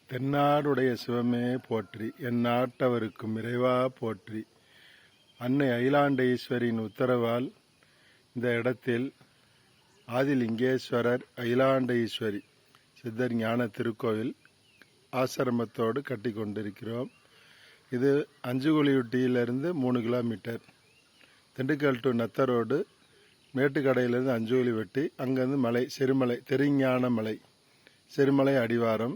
தென்னாடுடைய சிவமே போற்றி, என் நாட்டவருக்கும் இறைவா போற்றி. அன்னை அகிலாண்டேஸ்வரியின் உத்தரவால் இந்த இடத்தில் ஆதிலிங்கேஸ்வரர் அகிலாண்டேஸ்வரி சித்தர் ஞான திருக்கோவில் ஆசிரமத்தோடு கட்டி கொண்டிருக்கிறோம். இது அஞ்சுகுழியுட்டியிலிருந்து 3 கிலோமீட்டர், திண்டுக்கல் டு நத்த ரோடு, மேட்டுக்கடையிலிருந்து அஞ்சுகுழி வெட்டி, அங்கேருந்து மலை சிறுமலை திருஞான மலை சிறுமலை அடிவாரம்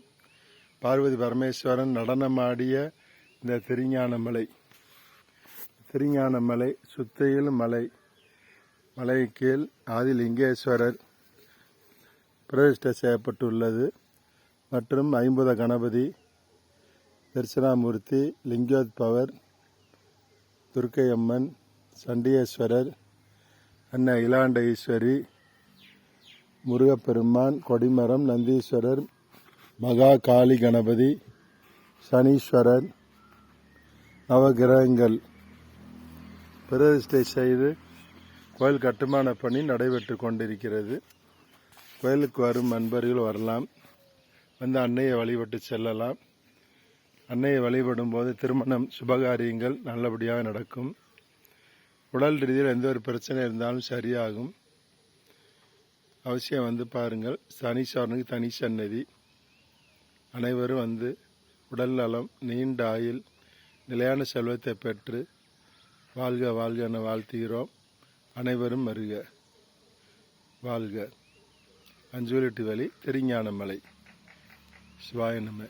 பார்வதி பரமேஸ்வரன் நடனமாடிய இந்த திருஞான மலை சுத்தியில் மலை கீழ் ஆதிலிங்கேஸ்வரர் பிரதிஷ்டை செய்யப்பட்டுள்ளது. மற்றும் 50 கணபதி, தட்சிணாமூர்த்தி, லிங்கோத்பவர், துர்க்கையம்மன், சண்டியேஸ்வரர், அன்னை அகிலாண்டேஸ்வரி, முருகப்பெருமான், கொடிமரம், நந்தீஸ்வரர், மகா காளி கணபதி, சனீஸ்வரர், நவகிரகங்கள் பிரதிஷ்டை செய்து கோயில் கட்டுமான பணி நடைபெற்று கொண்டிருக்கிறது. கோயிலுக்கு வரும் நண்பர்கள் வரலாம், வந்து அன்னையை வழிபட்டு செல்லலாம். அன்னையை வழிபடும் போது திருமணம், சுபகாரியங்கள் நல்லபடியாக நடக்கும். உடல் ரீதியில் எந்த ஒரு பிரச்சனை இருந்தாலும் சரியாகும். அவசியம் வந்து பாருங்கள். சனீஸ்வரனுக்கு தனி சன்னதி. அனைவரும் வந்து உடல் நலம், நீண்ட ஆயுள், நிலையான செல்வத்தை பெற்று வாழ்க வாழ்க என வாழ்த்துகிறோம். அனைவரும் வருக, வாழ்க. அஞ்சுகுழியுட்டி வழி திருஞான மலை. சிவாய நம.